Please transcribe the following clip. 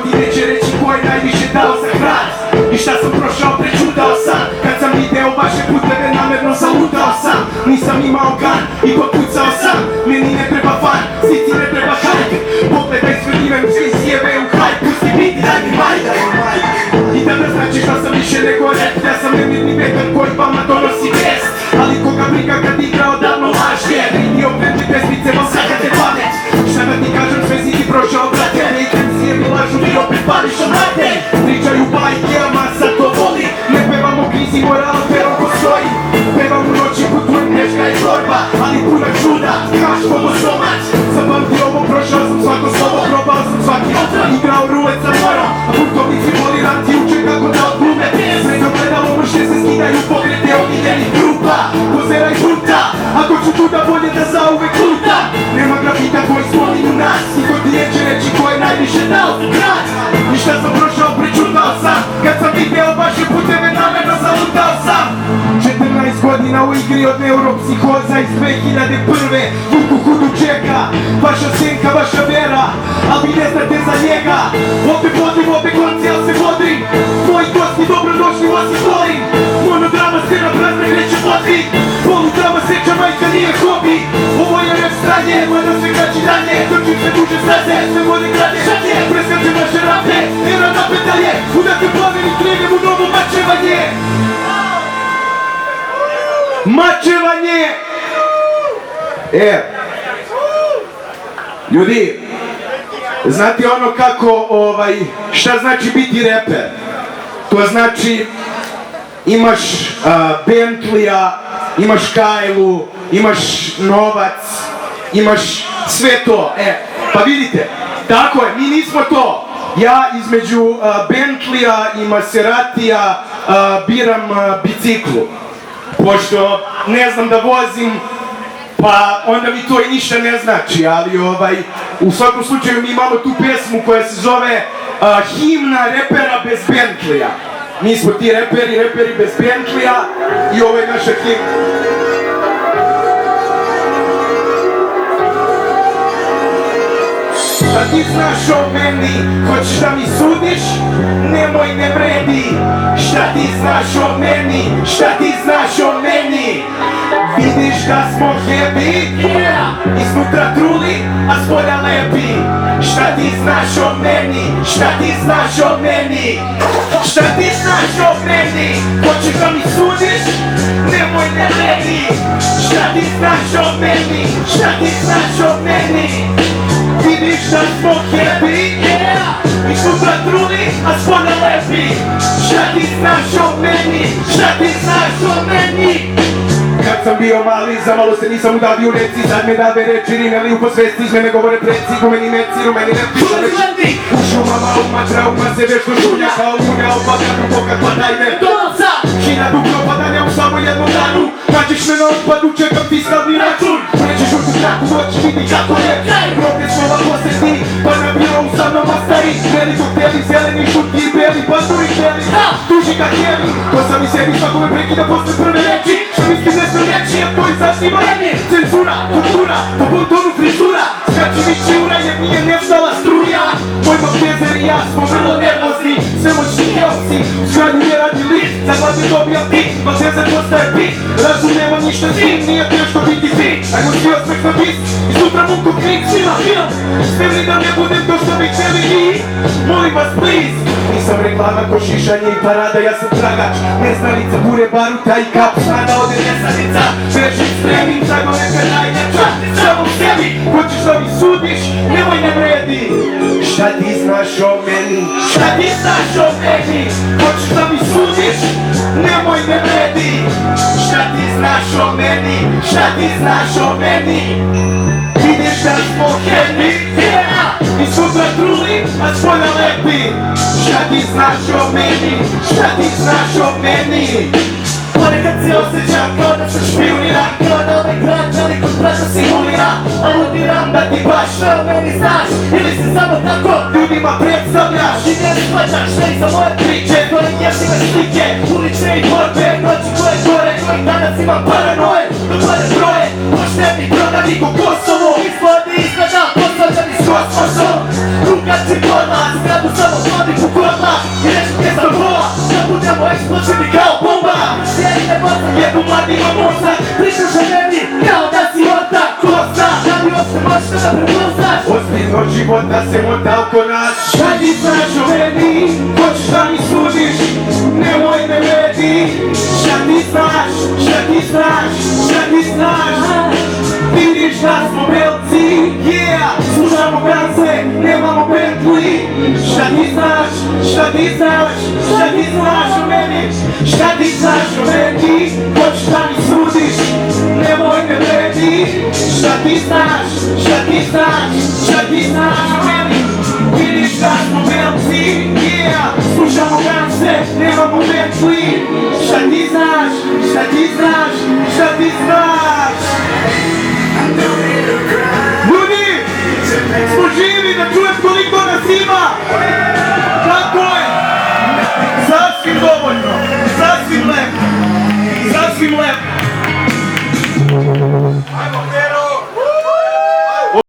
godine će reći ko je najviše dao za hrad. I šta sam prošao, prečutao sam. Kad sam video vaše puteve, namerno zalutao sam. Nisam imao gan i popucao sam. Meni ne treba fan, zici ne treba hajk. Pogledaj sve divem, svi sjeve u hajk. Pusti biti, daj mi majk. I da ne znači šta sam više nego rap. Ja sam nemirni vetar koji vama donosi vest. Ali koga briga kad igra odavno laž je. I okrenuli pesmice, vam sakate pamet. Šta da ti kažem, sve si ti prošao, brate. Ne intencije mi lažu, ti opet pališ omate. Pričaju bajke, a masa to voli. Ne pevam o krizi morala, perom ko stoji. Pevam u noći, putujem, neška i čorba. Ali puna čuda, kaš pomosomać. Zapamti ovo, prošao sam svako slovo. Probao sam svaki otran, igrao rulet sa morom. A putovnici voli rat i uče kako da odglume. Sredno gledalo mršće se skidaju poglede od idejnih grupa. Kozera i žuta, ako ću tu da bolje da zauvek luta. Nema grafita koji spominju nas. Niko ti neće reći ko je najviše dao za grad. I šta sam prošao, prečutao sam. Kad sam video vaše puteve, namerno zalutao sam. 14 godina u igri od neuropsihoza iz 2001. Vuku hudu čeka, vaša senka, vaša vera. A vi ne znate za njega. Ovdje vodim, ovdje konci, al se vodrim. Moji gosti dobrodošli, vas i volim. Monodrama, scena, prazna, kreće podvig. Poludrama, sreća, majka, nije hobi. Ovo je rap stranje, mada sve kraći dalje. Trčim sve duže staze, sve vode grade šatje. Preskačem vaše rape, era napedalje. Udate plameni, krenem u novo mačevanje. Mačevanje! Ljudi, znate ono kako, šta znači biti reper? To znači, imaš Bentleya, imaš Kajlu, imaš novac, imaš sve to, pa vidite, tako je, mi nismo to. Ja između Bentleya i Maseratija biram biciklu. Pošto ne znam da vozim, pa onda mi to i ništa ne znači, ali u svakom slučaju mi imamo tu pesmu koja se zove Himna repera bez Bentleya. Mi smo ti reperi bez Bentleya i ovo je naša himna. Šta ti znaš o meni, hoćeš da mi sudiš? Nemoj, ne vredi. Šta ti znaš o meni, šta ti znaš o meni? Vidiš da smo heavy, iznutra truli, a spolja lepi. Šta ti znaš o meni, šta ti znaš o meni? Šta ti znaš o meni, hoćeš da mi sudiš? Nemoj, ne vredi. Šta ti znaš o meni, šta ti znaš o meni? Vidiš da smo heavy, i sutra truli, a spolja lepi. Šta ti znaš o meni, šta ti znaš o meni? Kad sam bio mali, za malo se nisam udavio u reci. Sad me dave reči, rimeli u posvesti. Iz mene govore preci, gumeni meci, rumeni ne pišu reči. U šumama, uma, trauma se vešto šulja. Kao munja, opadaju, pokad padajne donosa. 1000 propadanja u samo jednom danu. Nađeš me na otpadu, čekam fiskalni račun. Pređeš u tu traku, moći vidi kako je. Probe slova posjeti, pa na birovu sa mnom ostari. Beli kokteli, zeleni, šutki i beli, panduri beli. Tuži ga tijeli, ko sam i sebi svakome prekida posle prve reči. Što mislim nešto reći, a to izašli manje. Cenzura, kultura, po pontonu frizura. Skači mi čiura jer nije nestala struja. Moj Maltezer i ja smo vrlo nervozni. Svemoćni helsi, u zgradnju ne radi list. Za glavne dobijam pik, Maltezer postaje pik. Razum nema ništa s tim, nije teško biti fit. Ajmo svi osmeh na bis, i sutra muku krik, svima film. Spremni da ne budem to što bi htjeli i molim vas please. Nisam reklama ko šišanje i parada, ja sam tragač. Neznanica, bure, baruta i kap, snada ode neznanica. Bežim, spremim, zago neka najljepša. Samo sebi, hoćeš da mi sudiš, nemoj ne vredi. Šta ti znaš o meni, šta ti znaš o meni? Hoćeš da mi sudiš, nemoj ne vredi. Šta ti znaš o meni, šta ti znaš o meni? Vidiš da smo heavy, i sutra truli, a spolja lepi. Šta ti znaš o meni, šta ti znaš o meni? Ponekad se osjećam kao da sam špionira, kao da ovaj grad želi kod braća simulira. Aludiram da ti baš sve o meni znaš, ili se samo tako ljudima predstavljaš. I ne shvaćaš šta iza moje priče, koje jeftine slike, ulične i borbe, noći koje gore, kojih danas imam paranoje, do pare broje, pošteni prodani ko Kosovo. Ispod i izgleda, posvađani s kosmosom, drugači forma, Skadu samo vodi u korma i nešto mjesto vola da budemo eksploženi kao bomba. Sjedine boca, jebu mladima mozak, pričaš o meni kao da si ortak. Ko zna, da li uopšte možeš da prepoznaš Ozbiljno života se mota oko nas. Šta ti znaš o meni? Hoćeš da mi sudiš? Nemoj me vedi. Šta ti znaš? Šta ti znaš? Šta ti znaš? Vidiš da smo belci, yeah! Slušamo brance, nemamo Bentley. Šta ti znaš? Šta ti znaš? Šta ti znaš o meni? Šta ti znaš o meni? Hoćeš da mi sudiš? Nemoj me vredi. Šta ti znaš? Šta ti znaš? Šta ti znaš o meni? Vidiš da smo belci, yeah! Slušamo brance, nemamo Bentley. Šta ti znaš? Šta ti znaš? Šta ti znaš? Ljudi, smo živi da čujem koliko nas ima. Tako je. Sasvim dovoljno. Sasvim lepo. Sasvim lepo.